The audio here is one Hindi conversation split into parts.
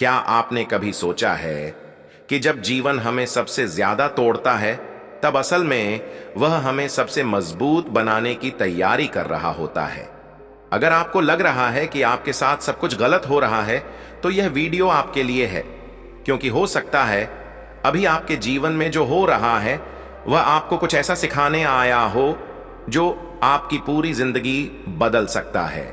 क्या आपने कभी सोचा है कि जब जीवन हमें सबसे ज्यादा तोड़ता है तब असल में वह हमें सबसे मजबूत बनाने की तैयारी कर रहा होता है। अगर आपको लग रहा है कि आपके साथ सब कुछ गलत हो रहा है तो यह वीडियो आपके लिए है, क्योंकि हो सकता है अभी आपके जीवन में जो हो रहा है वह आपको कुछ ऐसा सिखाने आया हो जो आपकी पूरी जिंदगी बदल सकता है।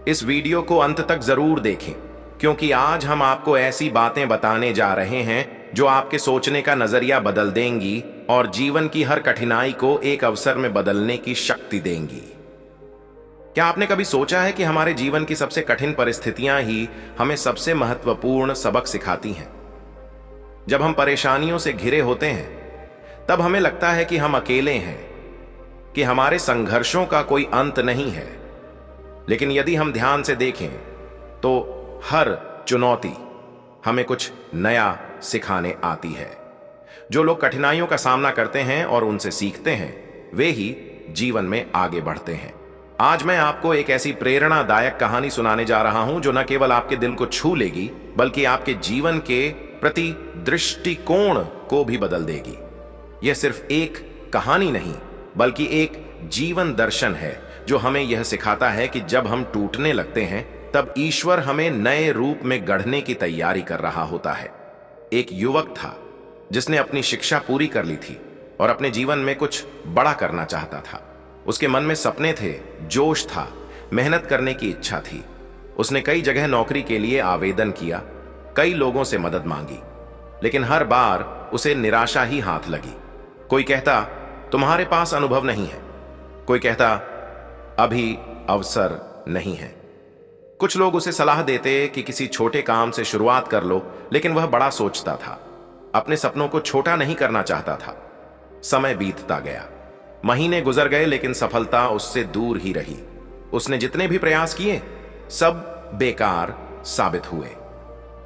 इस वीडियो को अंत तक जरूर देखें, क्योंकि आज हम आपको ऐसी बातें बताने जा रहे हैं जो आपके सोचने का नजरिया बदल देंगी और जीवन की हर कठिनाई को एक अवसर में बदलने की शक्ति देंगी। क्या आपने कभी सोचा है कि हमारे जीवन की सबसे कठिन परिस्थितियां ही हमें सबसे महत्वपूर्ण सबक सिखाती हैं? जब हम परेशानियों से घिरे होते हैं तब हमें लगता है कि हम अकेले हैं, कि हमारे संघर्षों का कोई अंत नहीं है। लेकिन यदि हम ध्यान से देखें तो हर चुनौती हमें कुछ नया सिखाने आती है। जो लोग कठिनाइयों का सामना करते हैं और उनसे सीखते हैं वे ही जीवन में आगे बढ़ते हैं। आज मैं आपको एक ऐसी प्रेरणादायक कहानी सुनाने जा रहा हूं जो न केवल आपके दिल को छू लेगी बल्कि आपके जीवन के प्रति दृष्टिकोण को भी बदल देगी। यह सिर्फ एक कहानी नहीं बल्कि एक जीवन दर्शन है जो हमें यह सिखाता है कि जब हम टूटने लगते हैं तब ईश्वर हमें नए रूप में गढ़ने की तैयारी कर रहा होता है। एक युवक था जिसने अपनी शिक्षा पूरी कर ली थी और अपने जीवन में कुछ बड़ा करना चाहता था। उसके मन में सपने थे, जोश था, मेहनत करने की इच्छा थी। उसने कई जगह नौकरी के लिए आवेदन किया, कई लोगों से मदद मांगी, लेकिन हर बार उसे निराशा ही हाथ लगी। कोई कहता तुम्हारे पास अनुभव नहीं है, कोई कहता अभी अवसर नहीं है। कुछ लोग उसे सलाह देते कि किसी छोटे काम से शुरुआत कर लो, लेकिन वह बड़ा सोचता था, अपने सपनों को छोटा नहीं करना चाहता था। समय बीतता गया, महीने गुजर गए, लेकिन सफलता उससे दूर ही रही। उसने जितने भी प्रयास किए सब बेकार साबित हुए।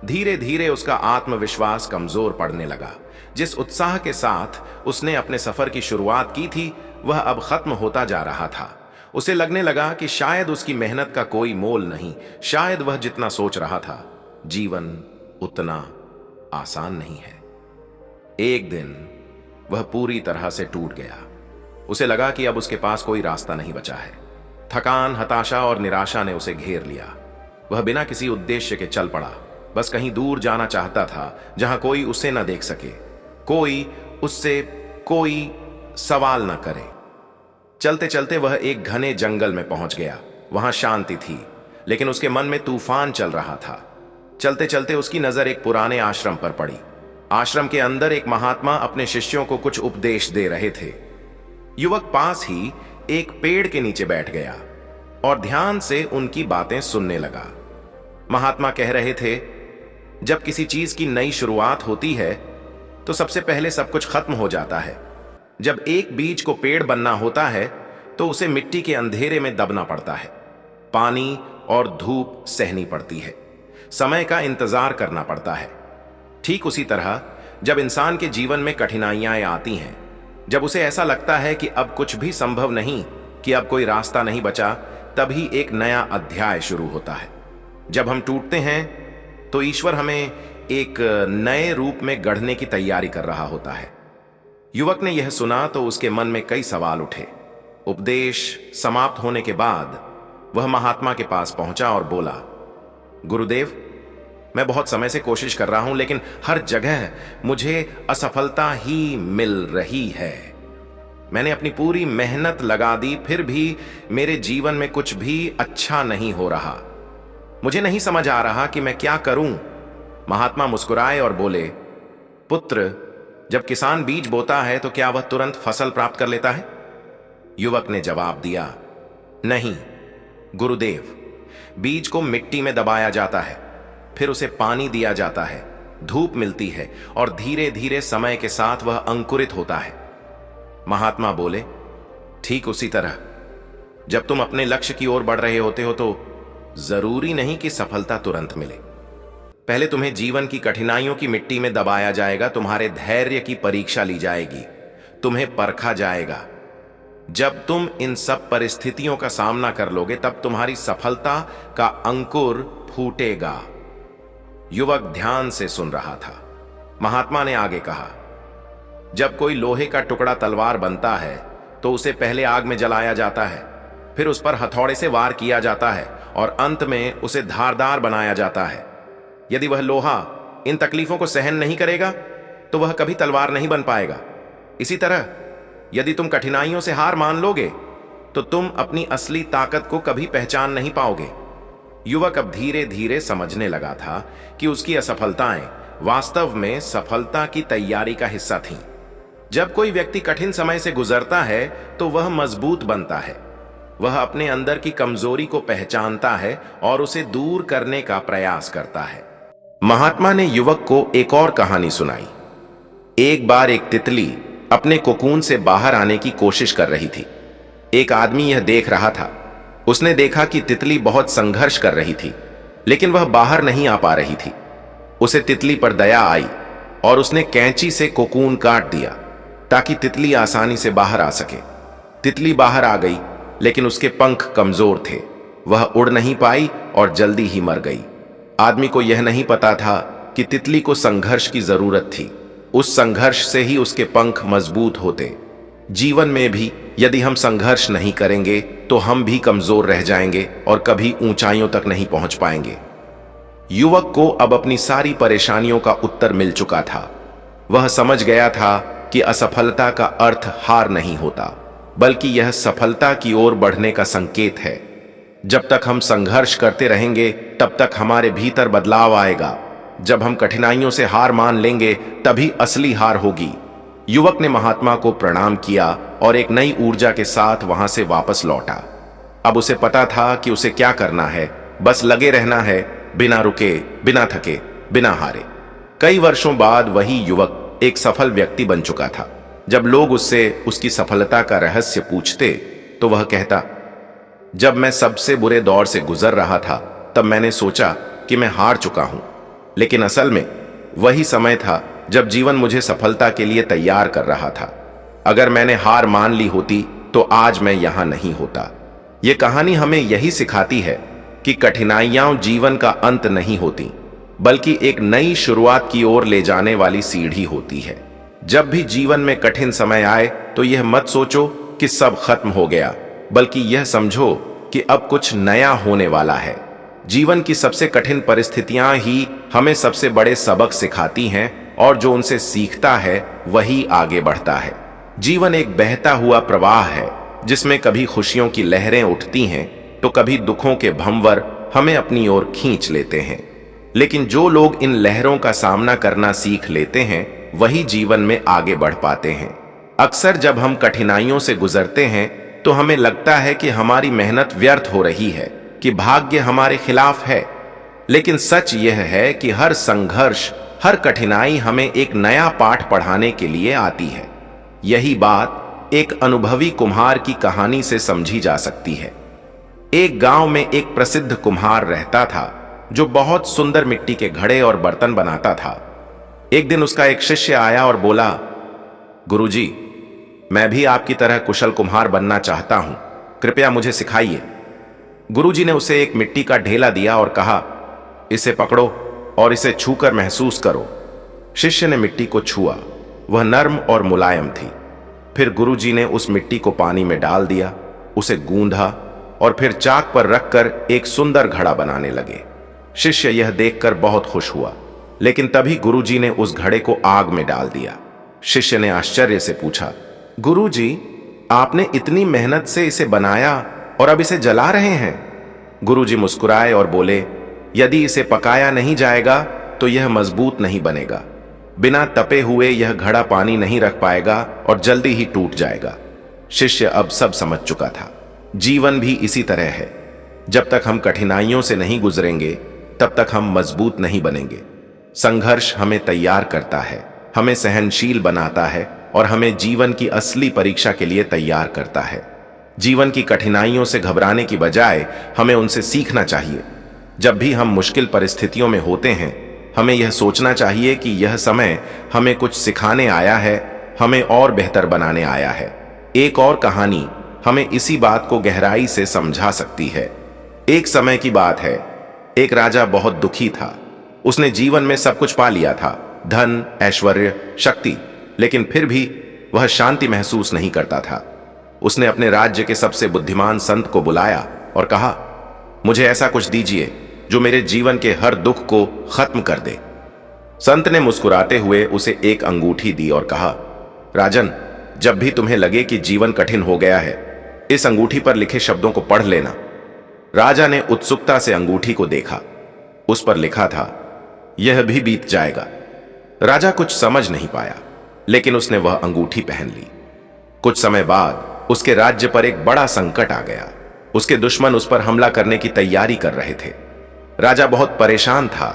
धीरे धीरे उसका आत्मविश्वास कमजोर पड़ने लगा। जिस उत्साह के साथ उसने अपने सफर की शुरुआत की थी वह अब खत्म होता जा रहा था। उसे लगने लगा कि शायद उसकी मेहनत का कोई मोल नहीं, शायद वह जितना सोच रहा था जीवन उतना आसान नहीं है। एक दिन वह पूरी तरह से टूट गया। उसे लगा कि अब उसके पास कोई रास्ता नहीं बचा है। थकान, हताशा और निराशा ने उसे घेर लिया। वह बिना किसी उद्देश्य के चल पड़ा। बस कहीं दूर जाना चाहता था जहां कोई उसे न देख सके, कोई उससे कोई सवाल न करे। चलते चलते वह एक घने जंगल में पहुंच गया। वहां शांति थी, लेकिन उसके मन में तूफान चल रहा था। चलते चलते उसकी नजर एक पुराने आश्रम पर पड़ी। आश्रम के अंदर एक महात्मा अपने शिष्यों को कुछ उपदेश दे रहे थे। युवक पास ही एक पेड़ के नीचे बैठ गया और ध्यान से उनकी बातें सुनने लगा। महात्मा कह रहे थे, जब किसी चीज की नई शुरुआत होती है तो सबसे पहले सब कुछ खत्म हो जाता है। जब एक बीज को पेड़ बनना होता है तो उसे मिट्टी के अंधेरे में दबना पड़ता है, पानी और धूप सहनी पड़ती है, समय का इंतजार करना पड़ता है। ठीक उसी तरह जब इंसान के जीवन में कठिनाइयां आती हैं, जब उसे ऐसा लगता है कि अब कुछ भी संभव नहीं, कि अब कोई रास्ता नहीं बचा, तभी एक नया अध्याय शुरू होता है। जब हम टूटते हैं तो ईश्वर हमें एक नए रूप में गढ़ने की तैयारी कर रहा होता है। युवक ने यह सुना तो उसके मन में कई सवाल उठे। उपदेश समाप्त होने के बाद वह महात्मा के पास पहुंचा और बोला, गुरुदेव, मैं बहुत समय से कोशिश कर रहा हूं, लेकिन हर जगह मुझे असफलता ही मिल रही है। मैंने अपनी पूरी मेहनत लगा दी, फिर भी मेरे जीवन में कुछ भी अच्छा नहीं हो रहा। मुझे नहीं समझ आ रहा कि मैं क्या करूं। महात्मा मुस्कुराए और बोले, पुत्र, जब किसान बीज बोता है तो क्या वह तुरंत फसल प्राप्त कर लेता है? युवक ने जवाब दिया, नहीं गुरुदेव, बीज को मिट्टी में दबाया जाता है, फिर उसे पानी दिया जाता है, धूप मिलती है और धीरे धीरे समय के साथ वह अंकुरित होता है। महात्मा बोले, ठीक उसी तरह जब तुम अपने लक्ष्य की ओर बढ़ रहे होते हो तो जरूरी नहीं कि सफलता तुरंत मिले। पहले तुम्हें जीवन की कठिनाइयों की मिट्टी में दबाया जाएगा, तुम्हारे धैर्य की परीक्षा ली जाएगी, तुम्हें परखा जाएगा। जब तुम इन सब परिस्थितियों का सामना कर लोगे तब तुम्हारी सफलता का अंकुर फूटेगा। युवक ध्यान से सुन रहा था। महात्मा ने आगे कहा, जब कोई लोहे का टुकड़ा तलवार बनता है तो उसे पहले आग में जलाया जाता है, फिर उस पर हथौड़े से वार किया जाता है और अंत में उसे धारदार बनाया जाता है। यदि वह लोहा इन तकलीफों को सहन नहीं करेगा तो वह कभी तलवार नहीं बन पाएगा। इसी तरह यदि तुम कठिनाइयों से हार मान लोगे तो तुम अपनी असली ताकत को कभी पहचान नहीं पाओगे। युवक अब धीरे धीरे समझने लगा था कि उसकी असफलताएं वास्तव में सफलता की तैयारी का हिस्सा थीं। जब कोई व्यक्ति कठिन समय से गुजरता है तो वह मजबूत बनता है। वह अपने अंदर की कमजोरी को पहचानता है और उसे दूर करने का प्रयास करता है। महात्मा ने युवक को एक और कहानी सुनाई। एक बार एक तितली अपने कोकून से बाहर आने की कोशिश कर रही थी। एक आदमी यह देख रहा था। उसने देखा कि तितली बहुत संघर्ष कर रही थी, लेकिन वह बाहर नहीं आ पा रही थी। उसे तितली पर दया आई और उसने कैंची से कोकून काट दिया ताकि तितली आसानी से बाहर आ सके। तितली बाहर आ गई, लेकिन उसके पंख कमजोर थे। वह उड़ नहीं पाई और जल्दी ही मर गई। आदमी को यह नहीं पता था कि तितली को संघर्ष की जरूरत थी। उस संघर्ष से ही उसके पंख मजबूत होते। जीवन में भी यदि हम संघर्ष नहीं करेंगे तो हम भी कमजोर रह जाएंगे और कभी ऊंचाइयों तक नहीं पहुंच पाएंगे। युवक को अब अपनी सारी परेशानियों का उत्तर मिल चुका था। वह समझ गया था कि असफलता का अर्थ हार नहीं होता, बल्कि यह सफलता की ओर बढ़ने का संकेत है। जब तक हम संघर्ष करते रहेंगे तब तक हमारे भीतर बदलाव आएगा। जब हम कठिनाइयों से हार मान लेंगे तभी असली हार होगी। युवक ने महात्मा को प्रणाम किया और एक नई ऊर्जा के साथ वहां से वापस लौटा। अब उसे पता था कि उसे क्या करना है। बस लगे रहना है, बिना रुके, बिना थके, बिना हारे। कई वर्षों बाद वही युवक एक सफल व्यक्ति बन चुका था। जब लोग उससे उसकी सफलता का रहस्य पूछते तो वह कहता, जब मैं सबसे बुरे दौर से गुजर रहा था तब मैंने सोचा कि मैं हार चुका हूं, लेकिन असल में वही समय था जब जीवन मुझे सफलता के लिए तैयार कर रहा था। अगर मैंने हार मान ली होती तो आज मैं यहां नहीं होता। यह कहानी हमें यही सिखाती है कि कठिनाइयां जीवन का अंत नहीं होती, बल्कि एक नई शुरुआत की ओर ले जाने वाली सीढ़ी होती है। जब भी जीवन में कठिन समय आए तो यह मत सोचो कि सब खत्म हो गया, बल्कि यह समझो कि अब कुछ नया होने वाला है। जीवन की सबसे कठिन परिस्थितियां ही हमें सबसे बड़े सबक सिखाती हैं और जो उनसे सीखता है वही आगे बढ़ता है। जीवन एक बहता हुआ प्रवाह है जिसमें कभी खुशियों की लहरें उठती हैं तो कभी दुखों के भंवर हमें अपनी ओर खींच लेते हैं। लेकिन जो लोग इन लहरों का सामना करना सीख लेते हैं वही जीवन में आगे बढ़ पाते हैं। अक्सर जब हम कठिनाइयों से गुजरते हैं तो हमें लगता है कि हमारी मेहनत व्यर्थ हो रही है, कि भाग्य हमारे खिलाफ है। लेकिन सच यह है कि हर संघर्ष, हर कठिनाई हमें एक नया पाठ पढ़ाने के लिए आती है। यही बात एक अनुभवी कुम्हार की कहानी से समझी जा सकती है। एक गांव में एक प्रसिद्ध कुम्हार रहता था जो बहुत सुंदर मिट्टी के घड़े और बर्तन बनाता था। एक दिन उसका एक शिष्य आया और बोला, गुरुजी, मैं भी आपकी तरह कुशल कुम्हार बनना चाहता हूं, कृपया मुझे सिखाइए। गुरुजी ने उसे एक मिट्टी का ढेला दिया और कहा, इसे पकड़ो और इसे छूकर महसूस करो। शिष्य ने मिट्टी को छुआ, वह नर्म और मुलायम थी। फिर गुरुजी ने उस मिट्टी को पानी में डाल दिया, उसे गूंधा और फिर चाक पर रखकर एक सुंदर घड़ा बनाने लगे। शिष्य यह देखकर बहुत खुश हुआ, लेकिन तभी गुरुजी ने उस घड़े को आग में डाल दिया। शिष्य ने आश्चर्य से पूछा, गुरुजी, आपने इतनी मेहनत से इसे बनाया और अब इसे जला रहे हैं? गुरुजी मुस्कुराए और बोले, यदि इसे पकाया नहीं जाएगा तो यह मजबूत नहीं बनेगा। बिना तपे हुए यह घड़ा पानी नहीं रख पाएगा और जल्दी ही टूट जाएगा। शिष्य अब सब समझ चुका था। जीवन भी इसी तरह है। जब तक हम कठिनाइयों से नहीं गुजरेंगे तब तक हम मजबूत नहीं बनेंगे। संघर्ष हमें तैयार करता है, हमें सहनशील बनाता है और हमें जीवन की असली परीक्षा के लिए तैयार करता है। जीवन की कठिनाइयों से घबराने की बजाय हमें उनसे सीखना चाहिए। जब भी हम मुश्किल परिस्थितियों में होते हैं, हमें यह सोचना चाहिए कि यह समय हमें कुछ सिखाने आया है, हमें और बेहतर बनाने आया है। एक और कहानी हमें इसी बात को गहराई से समझा सकती है। एक समय की बात है, एक राजा बहुत दुखी था। उसने जीवन में सब कुछ पा लिया था, धन, ऐश्वर्य, शक्ति, लेकिन फिर भी वह शांति महसूस नहीं करता था। उसने अपने राज्य के सबसे बुद्धिमान संत को बुलाया और कहा, मुझे ऐसा कुछ दीजिए जो मेरे जीवन के हर दुख को खत्म कर दे। संत ने मुस्कुराते हुए उसे एक अंगूठी दी और कहा, राजन, जब भी तुम्हें लगे कि जीवन कठिन हो गया है, इस अंगूठी पर लिखे शब्दों को पढ़ लेना। राजा ने उत्सुकता से अंगूठी को देखा। उस पर लिखा था, यह भी बीत जाएगा। राजा कुछ समझ नहीं पाया, लेकिन उसने वह अंगूठी पहन ली। कुछ समय बाद उसके राज्य पर एक बड़ा संकट आ गया। उसके दुश्मन उस पर हमला करने की तैयारी कर रहे थे। राजा बहुत परेशान था।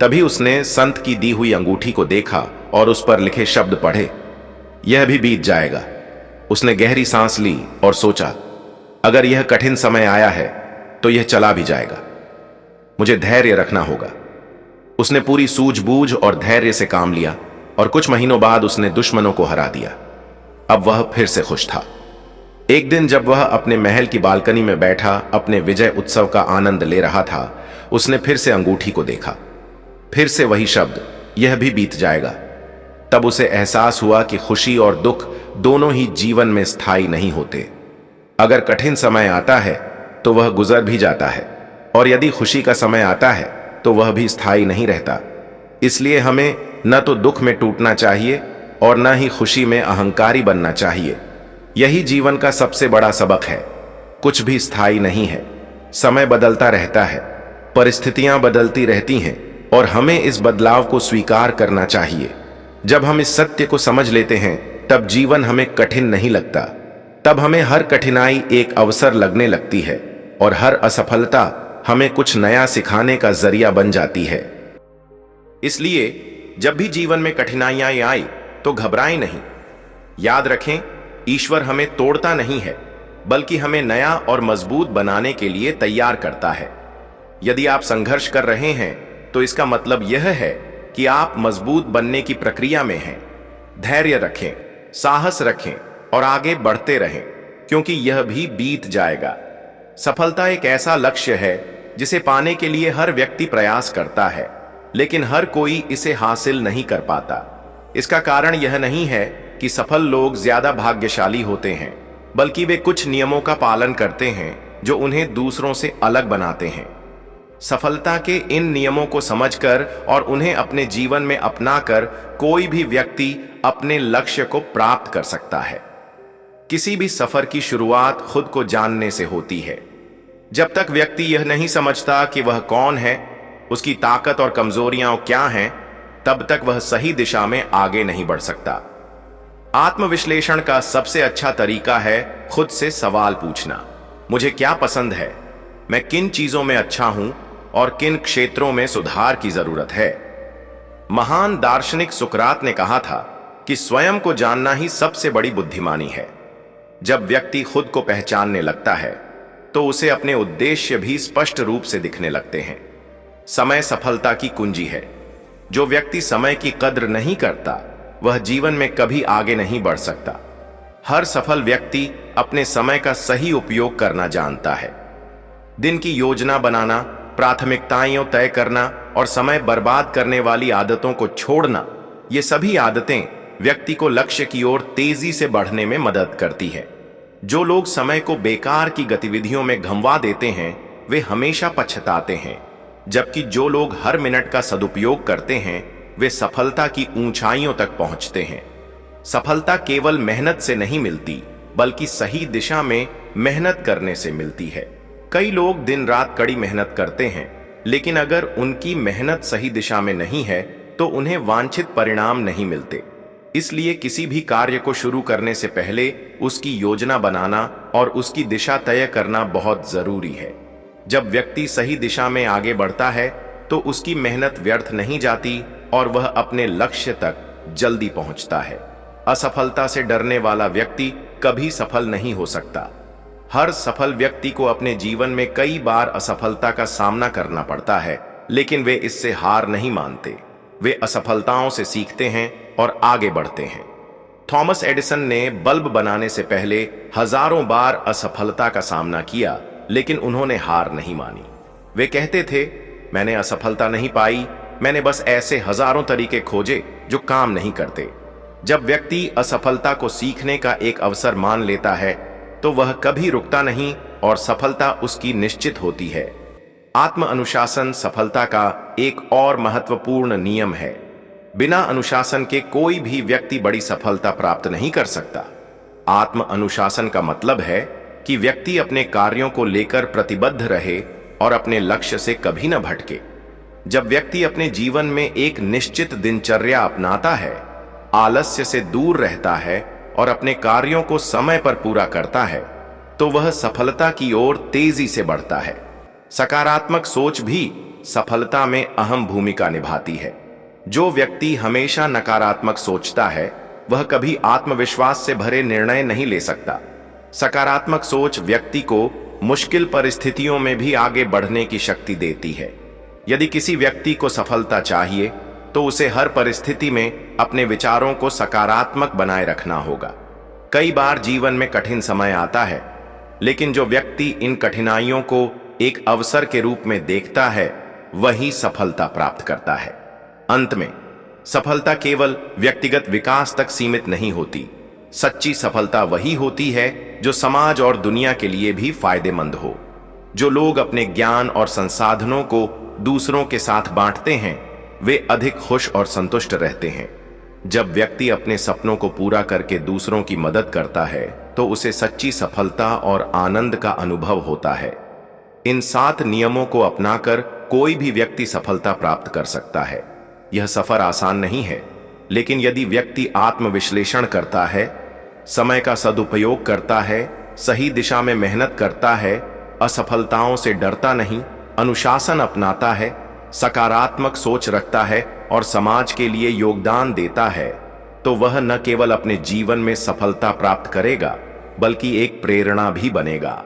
तभी उसने संत की दी हुई अंगूठी को देखा और उस पर लिखे शब्द पढ़े, यह भी बीत जाएगा। उसने गहरी सांस ली और सोचा, अगर यह कठिन समय आया है तो यह चला भी जाएगा। मुझे धैर्य रखना होगा। उसने पूरी सूझबूझ और धैर्य से काम लिया और कुछ महीनों बाद उसने दुश्मनों को हरा दिया। अब वह फिर से खुश था। एक दिन जब वह अपने महल की बालकनी में बैठा अपने विजय उत्सव का आनंद ले रहा था, उसने फिर से अंगूठी को देखा। फिर से वही शब्द, यह भी बीत जाएगा। तब उसे एहसास हुआ कि खुशी और दुख दोनों ही जीवन में स्थायी नहीं होते। अगर कठिन समय आता है तो वह गुजर भी जाता है, और यदि खुशी का समय आता है तो वह भी स्थायी नहीं रहता। इसलिए हमें न तो दुख में टूटना चाहिए और न ही खुशी में अहंकारी बनना चाहिए। यही जीवन का सबसे बड़ा सबक है। कुछ भी स्थायी नहीं है। समय बदलता रहता है, परिस्थितियां बदलती रहती हैं, और हमें इस बदलाव को स्वीकार करना चाहिए। जब हम इस सत्य को समझ लेते हैं, तब जीवन हमें कठिन नहीं लगता। तब हमें हर कठिनाई एक अवसर लगने लगती है, और हर असफलता हमें कुछ नया सिखाने का जरिया बन जाती है। इसलिए जब भी जीवन में कठिनाइयां आई तो घबराएं नहीं। याद रखें, ईश्वर हमें तोड़ता नहीं है, बल्कि हमें नया और मजबूत बनाने के लिए तैयार करता है। यदि आप संघर्ष कर रहे हैं तो इसका मतलब यह है कि आप मजबूत बनने की प्रक्रिया में हैं। धैर्य रखें, साहस रखें और आगे बढ़ते रहें, क्योंकि यह भी बीत जाएगा। सफलता एक ऐसा लक्ष्य है जिसे पाने के लिए हर व्यक्ति प्रयास करता है, लेकिन हर कोई इसे हासिल नहीं कर पाता। इसका कारण यह नहीं है कि सफल लोग ज्यादा भाग्यशाली होते हैं, बल्कि वे कुछ नियमों का पालन करते हैं जो उन्हें दूसरों से अलग बनाते हैं। सफलता के इन नियमों को समझकर और उन्हें अपने जीवन में अपनाकर कोई भी व्यक्ति अपने लक्ष्य को प्राप्त कर सकता है। किसी भी सफर की शुरुआत खुद को जानने से होती है। जब तक व्यक्ति यह नहीं समझता कि वह कौन है, उसकी ताकत और कमजोरियां क्या हैं, तब तक वह सही दिशा में आगे नहीं बढ़ सकता। आत्मविश्लेषण का सबसे अच्छा तरीका है खुद से सवाल पूछना। मुझे क्या पसंद है? मैं किन चीजों में अच्छा हूं और किन क्षेत्रों में सुधार की जरूरत है? महान दार्शनिक सुकरात ने कहा था कि स्वयं को जानना ही सबसे बड़ी बुद्धिमानी है। जब व्यक्ति खुद को पहचानने लगता है तो उसे अपने उद्देश्य भी स्पष्ट रूप से दिखने लगते हैं। समय सफलता की कुंजी है। जो व्यक्ति समय की कद्र नहीं करता, वह जीवन में कभी आगे नहीं बढ़ सकता। हर सफल व्यक्ति अपने समय का सही उपयोग करना जानता है। दिन की योजना बनाना, प्राथमिकताएं तय करना और समय बर्बाद करने वाली आदतों को छोड़ना, ये सभी आदतें व्यक्ति को लक्ष्य की ओर तेजी से बढ़ने में मदद करती है। जो लोग समय को बेकार की गतिविधियों में घंवा देते हैं, वे हमेशा पछताते हैं, जबकि जो लोग हर मिनट का सदुपयोग करते हैं, वे सफलता की ऊंचाइयों तक पहुंचते हैं। सफलता केवल मेहनत से नहीं मिलती, बल्कि सही दिशा में मेहनत करने से मिलती है। कई लोग दिन रात कड़ी मेहनत करते हैं, लेकिन अगर उनकी मेहनत सही दिशा में नहीं है तो उन्हें वांछित परिणाम नहीं मिलते। इसलिए किसी भी कार्य को शुरू करने से पहले उसकी योजना बनाना और उसकी दिशा तय करना बहुत जरूरी है। जब व्यक्ति सही दिशा में आगे बढ़ता है तो उसकी मेहनत व्यर्थ नहीं जाती और वह अपने लक्ष्य तक जल्दी पहुंचता है। असफलता से डरने वाला व्यक्ति कभी सफल नहीं हो सकता। हर सफल व्यक्ति को अपने जीवन में कई बार असफलता का सामना करना पड़ता है, लेकिन वे इससे हार नहीं मानते। वे असफलताओं से सीखते हैं और आगे बढ़ते हैं। थॉमस एडिसन ने बल्ब बनाने से पहले हजारों बार असफलता का सामना किया, लेकिन उन्होंने हार नहीं मानी। वे कहते थे, मैंने असफलता नहीं पाई, मैंने बस ऐसे हजारों तरीके खोजे जो काम नहीं करते। जब व्यक्ति असफलता को सीखने का एक अवसर मान लेता है तो वह कभी रुकता नहीं और सफलता उसकी निश्चित होती है। आत्म अनुशासन सफलता का एक और महत्वपूर्ण नियम है। बिना अनुशासन के कोई भी व्यक्ति बड़ी सफलता प्राप्त नहीं कर सकता। आत्म अनुशासन का मतलब है कि व्यक्ति अपने कार्यों को लेकर प्रतिबद्ध रहे और अपने लक्ष्य से कभी न भटके। जब व्यक्ति अपने जीवन में एक निश्चित दिनचर्या अपनाता है, आलस्य से दूर रहता है और अपने कार्यों को समय पर पूरा करता है, तो वह सफलता की ओर तेजी से बढ़ता है। सकारात्मक सोच भी सफलता में अहम भूमिका निभाती है। जो व्यक्ति हमेशा नकारात्मक सोचता है वह कभी आत्मविश्वास से भरे निर्णय नहीं ले सकता। सकारात्मक सोच व्यक्ति को मुश्किल परिस्थितियों में भी आगे बढ़ने की शक्ति देती है। यदि किसी व्यक्ति को सफलता चाहिए तो उसे हर परिस्थिति में अपने विचारों को सकारात्मक बनाए रखना होगा। कई बार जीवन में कठिन समय आता है, लेकिन जो व्यक्ति इन कठिनाइयों को एक अवसर के रूप में देखता है वही सफलता प्राप्त करता है। अंत में सफलता केवल व्यक्तिगत विकास तक सीमित नहीं होती। सच्ची सफलता वही होती है जो समाज और दुनिया के लिए भी फायदेमंद हो। जो लोग अपने ज्ञान और संसाधनों को दूसरों के साथ बांटते हैं वे अधिक खुश और संतुष्ट रहते हैं। जब व्यक्ति अपने सपनों को पूरा करके दूसरों की मदद करता है तो उसे सच्ची सफलता और आनंद का अनुभव होता है। इन 7 नियमों को अपनाकर कोई भी व्यक्ति सफलता प्राप्त कर सकता है। यह सफर आसान नहीं है, लेकिन यदि व्यक्ति आत्मविश्लेषण करता है, समय का सदुपयोग करता है, सही दिशा में मेहनत करता है, असफलताओं से डरता नहीं, अनुशासन अपनाता है, सकारात्मक सोच रखता है और समाज के लिए योगदान देता है, तो वह न केवल अपने जीवन में सफलता प्राप्त करेगा बल्कि एक प्रेरणा भी बनेगा।